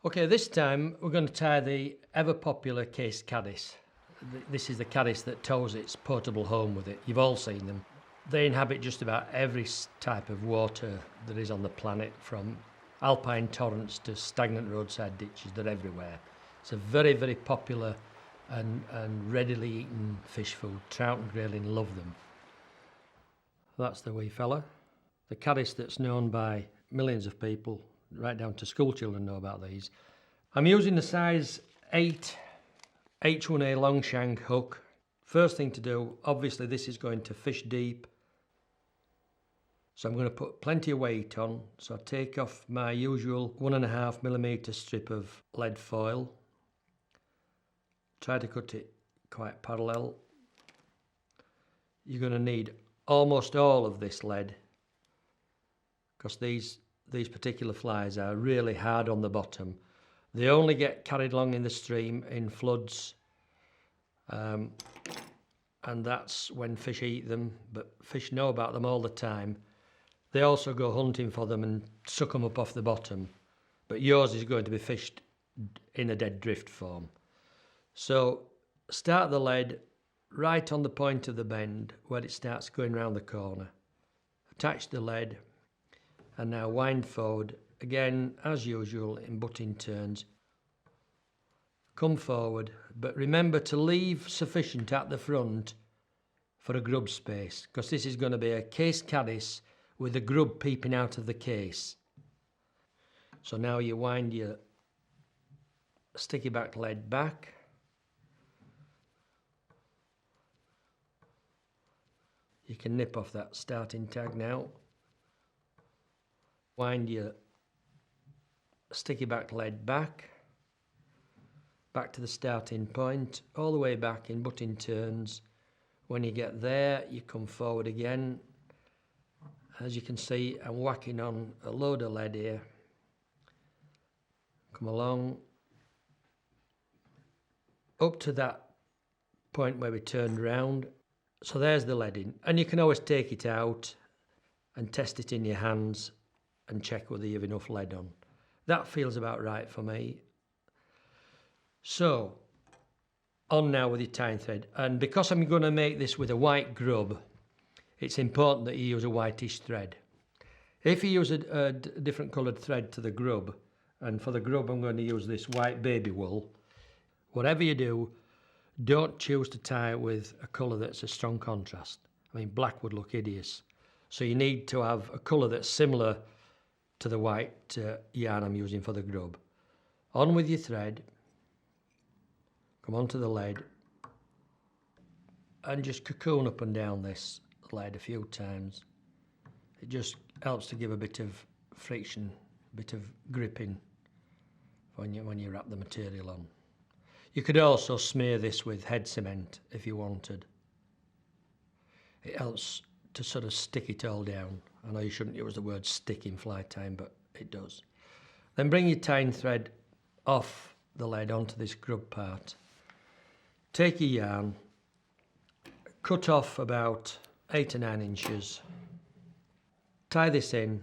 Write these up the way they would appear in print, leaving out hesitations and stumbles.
Okay, this time we're going to tie the ever popular case Caddis. This is the Caddis that tows its portable home with it. You've all seen them. They inhabit just about every type of water that is on the planet, from alpine torrents to stagnant roadside ditches. They're everywhere. It's a very, very popular and readily eaten fish food. Trout and grayling love them. That's the wee fella. The Caddis that's known by millions of people, right down to school children know about these. I'm using the size 8 H1A long shank hook. First thing to do, obviously this is going to fish deep. So I'm going to put plenty of weight on. So I take off my usual 1.5mm strip of lead foil. Try to cut it quite parallel. You're going to need almost all of this lead, because these particular flies are really hard on the bottom. They only get carried along in the stream in floods, and that's when fish eat them, but fish know about them all the time. They also go hunting for them and suck them up off the bottom, but yours is going to be fished in a dead drift form. So start the lead right on the point of the bend where it starts going round the corner. Attach the lead and now wind forward, again as usual in butting turns. Come forward, but remember to leave sufficient at the front for a grub space, because this is going to be a case Caddis with a grub peeping out of the case. So now you wind your sticky back lead back. You can nip off that starting tag now. Wind your sticky back lead back to the starting point, all the way back in butting turns. When you get there, you come forward again. As you can see, I'm whacking on a load of lead here. Come along up to that point where we turned round. So there's the lead in, and you can always take it out and test it in your hands and check whether you have enough lead on. That feels about right for me. So on now with your tying thread, and because I'm going to make this with a white grub, it's important that you use a whitish thread. If you use a different coloured thread to the grub, and for the grub I'm going to use this white baby wool, whatever you do, don't choose to tie it with a colour that's a strong contrast. I mean, black would look hideous. So you need to have a colour that's similar to the white yarn I'm using for the grub. On with your thread, come onto the lead, and just cocoon up and down this lead a few times. It just helps to give a bit of friction, a bit of gripping when you wrap the material on. You could also smear this with head cement if you wanted. It helps to sort of stick it all down. I know you shouldn't use the word stick in fly tying, but it does. Then bring your tying thread off the lead onto this grub part. Take your yarn, cut off about 8 or 9 inches. Tie this in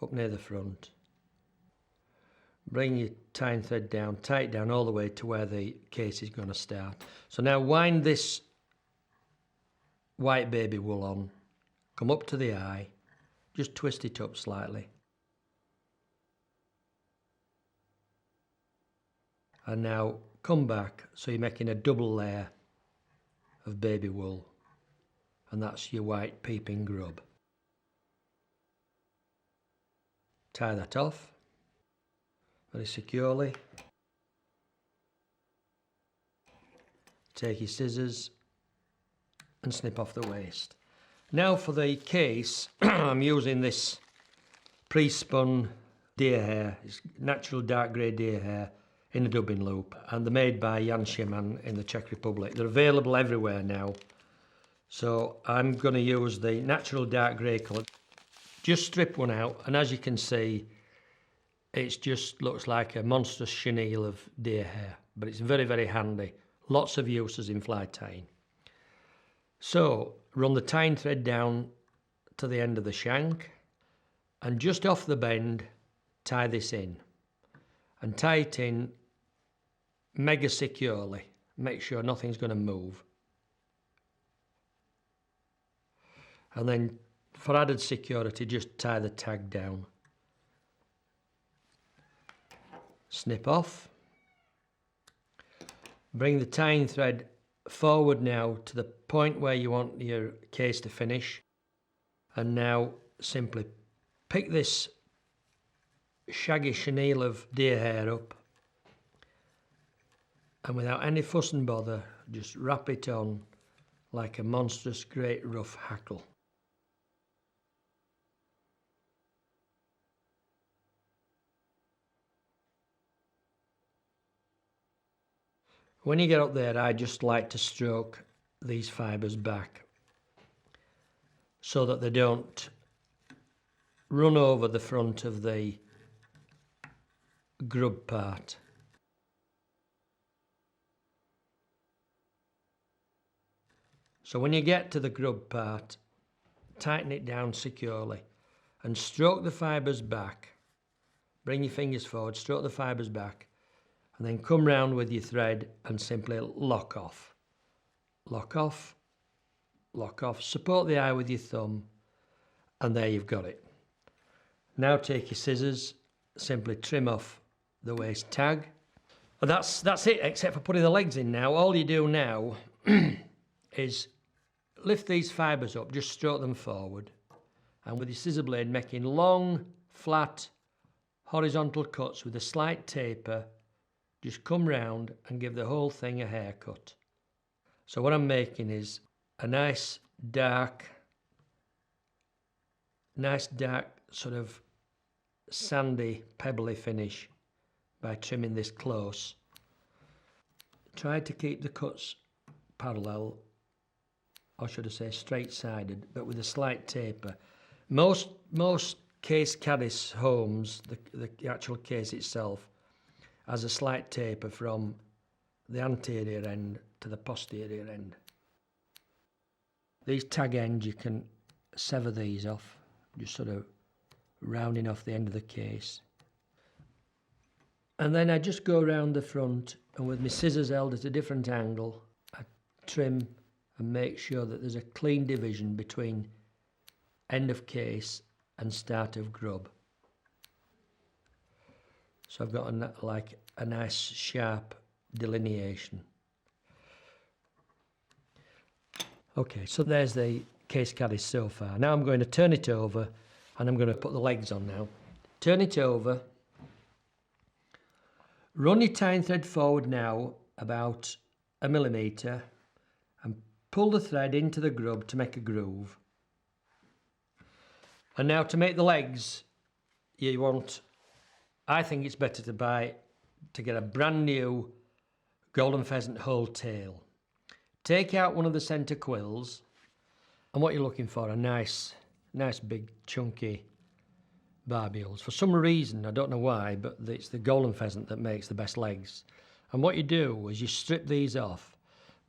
up near the front. Bring your tying thread down, tie it down all the way to where the case is going to start. So now wind this white baby wool on, come up to the eye, just twist it up slightly. And now come back, so you're making a double layer of baby wool, and that's your white peeping grub. Tie that off very securely. Take your scissors and snip off the waste. Now for the case, I'm using this pre-spun deer hair. It's natural dark grey deer hair in a dubbing loop, and they're made by Jan Szyman in the Czech Republic. They're available everywhere now. So I'm going to use the natural dark grey colour. Just strip one out, and as you can see, it just looks like a monstrous chenille of deer hair, but it's very, very handy. Lots of uses in fly tying. So run the tying thread down to the end of the shank, and just off the bend, tie this in. and tie it in mega securely. Make sure nothing's going to move. And then for added security, just tie the tag down. Snip off. Bring the tying thread forward now to the point where you want your case to finish. And now simply pick this shaggy chenille of deer hair up, and without any fuss and bother, just wrap it on like a monstrous great rough hackle. When you get up there, I just like to stroke these fibres back so that they don't run over the front of the grub part. So when you get to the grub part, tighten it down securely and stroke the fibres back. Bring your fingers forward, stroke the fibres back, and then come round with your thread and simply lock off. Lock off, lock off. Support the eye with your thumb, and there you've got it. Now take your scissors, simply trim off the waist tag. And that's it, except for putting the legs in now. All you do now is lift these fibres up, just stroke them forward, and with your scissor blade making long, flat, horizontal cuts with a slight taper, just come round and give the whole thing a haircut. So what I'm making is a nice dark sort of sandy, pebbly finish by trimming this close. Try to keep the cuts parallel, or should I say straight-sided, but with a slight taper. Most case Caddis homes, the actual case itself, has a slight taper from the anterior end to the posterior end. These tag ends, you can sever these off, just sort of rounding off the end of the case. And then I just go around the front, and with my scissors held at a different angle, I trim and make sure that there's a clean division between end of case and start of grub. So I've got a nice sharp delineation. Okay, so there's the case Caddis so far. Now I'm going to turn it over and I'm going to put the legs on now. Turn it over. Run your tying thread forward now about 1 millimetre and pull the thread into the grub to make a groove. And now to make the legs, I think it's better to get a brand new golden pheasant whole tail. Take out one of the centre quills, and what you're looking for are nice big chunky barbules. For some reason, I don't know why, but it's the golden pheasant that makes the best legs. And what you do is you strip these off,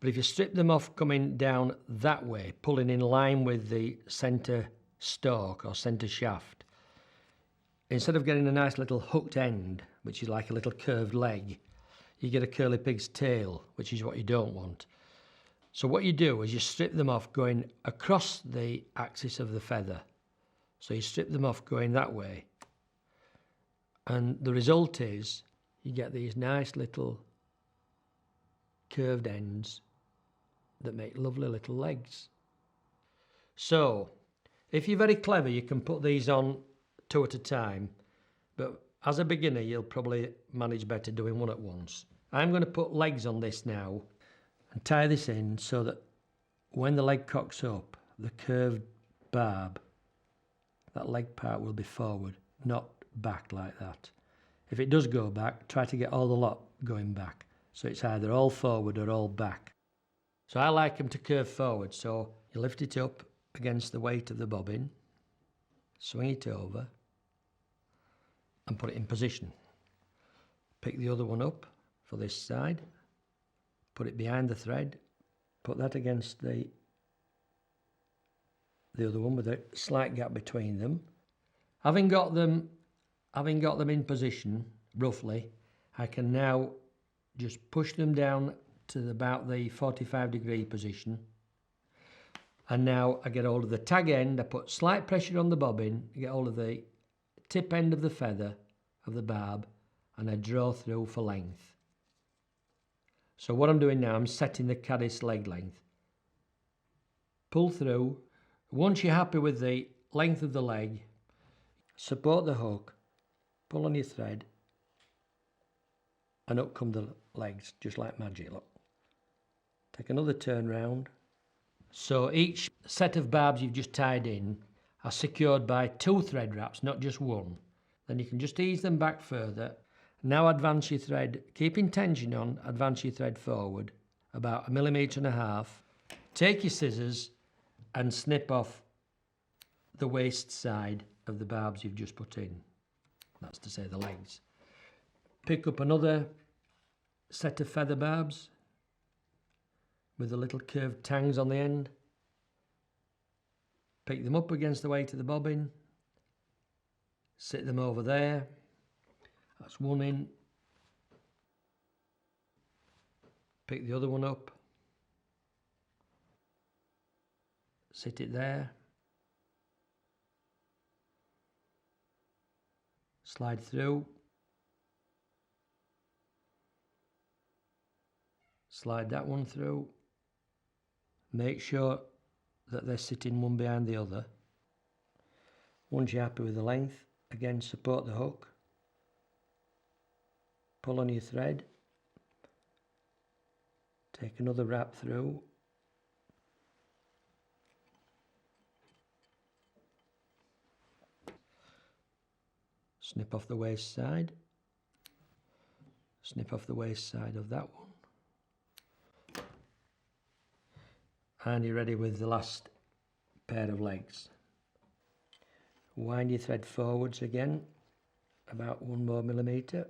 but if you strip them off coming down that way, pulling in line with the centre stalk or centre shaft, instead of getting a nice little hooked end, which is like a little curved leg, you get a curly pig's tail, which is what you don't want. So what you do is you strip them off going across the axis of the feather. So you strip them off going that way. And the result is you get these nice little curved ends that make lovely little legs. So if you're very clever, you can put these on 2 at a time, but as a beginner you'll probably manage better doing 1 at once. I'm going to put legs on this now and tie this in so that when the leg cocks up, the curved barb, that leg part will be forward, not back like that. If it does go back, try to get all the lot going back, so it's either all forward or all back. So I like them to curve forward, so you lift it up against the weight of the bobbin, swing it over and put it in position. Pick the other one up for this side, put it behind the thread, put that against the other one with a slight gap between them. Having got them in position roughly, I can now just push them down to about the 45-degree position. And now I get hold of the tag end, I put slight pressure on the bobbin, I get hold of the tip end of the feather of the barb, and I draw through for length. So what I'm doing now, I'm setting the caddis leg length. Pull through. Once you're happy with the length of the leg, support the hook, pull on your thread, and up come the legs, just like magic, look. Take another turn round. So each set of barbs you've just tied in are secured by 2 thread wraps, not just one. Then you can just ease them back further. Now advance your thread, keeping tension on, advance your thread forward about 1.5 millimeters. Take your scissors and snip off the waist side of the barbs you've just put in. That's to say the legs. Pick up another set of feather barbs with the little curved tangs on the end. Pick them up against the weight of the bobbin. Sit them over there. That's one in. Pick the other one up. Sit it there. Slide through. Slide that one through. Make sure that they're sitting one behind the other. Once you're happy with the length, again support the hook. Pull on your thread. Take another wrap through. Snip off the waist side. Snip off the waist side of that one. And you're ready with the last pair of legs. Wind your thread forwards again, about 1 more millimeter.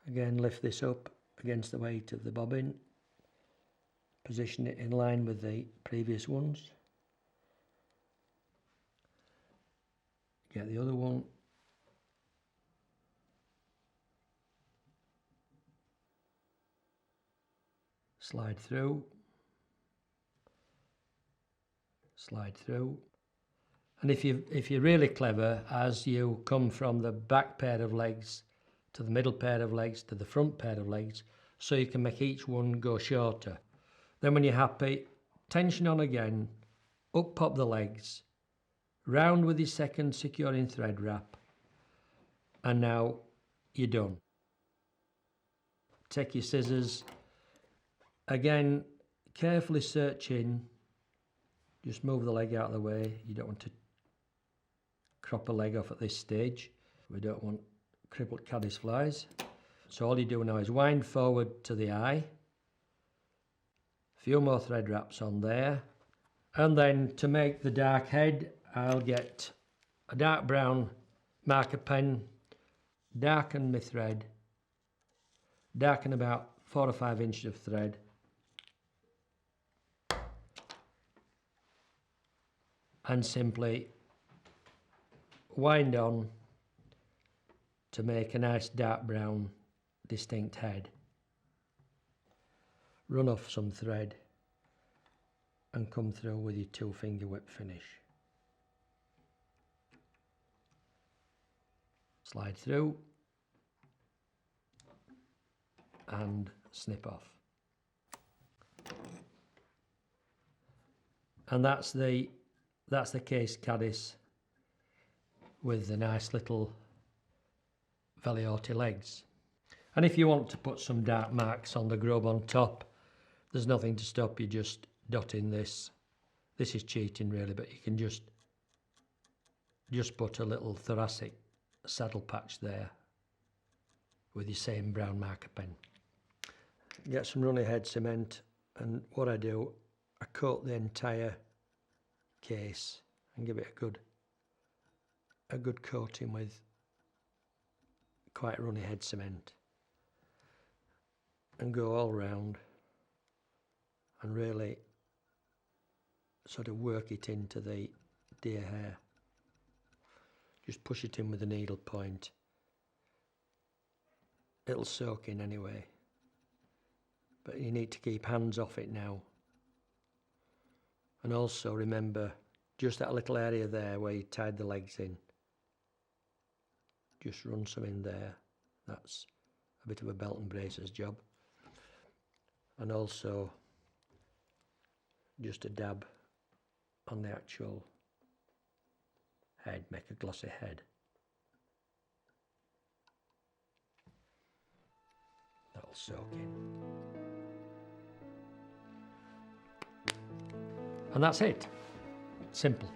Again, lift this up against the weight of the bobbin. Position it in line with the previous ones. Get the other one. Slide through. Slide through. And if you're really clever, as you come from the back pair of legs to the middle pair of legs to the front pair of legs, so you can make each one go shorter. Then when you're happy, tension on again, up pop the legs, round with your second securing thread wrap, and now you're done. Take your scissors, again carefully search in, just move the leg out of the way. You don't want to crop a leg off at this stage. We don't want crippled caddis flies. So all you do now is wind forward to the eye. A few more thread wraps on there. And then to make the dark head, I'll get a dark brown marker pen, darken my thread, darken about 4 or 5 inches of thread. And simply wind on to make a nice dark brown distinct head. Run off some thread and come through with your 2-finger whip finish. Slide through and snip off. And that's the case caddis with the nice little Valiorti legs. And if you want to put some dark marks on the grub on top, there's nothing to stop you just dotting this. This is cheating really, but you can just put a little thoracic saddle patch there with your same brown marker pen. Get some runny head cement, and what I do, I coat the entire case and give it a good coating with quite runny head cement, and go all round and really sort of work it into the deer hair. Just push it in with the needle point. It'll soak in anyway, but you need to keep hands off it now. And also remember, just that little area there where you tied the legs in, just run some in there. That's a bit of a belt and braces job. And also just a dab on the actual head, make a glossy head. That'll soak in. And that's it. Simple.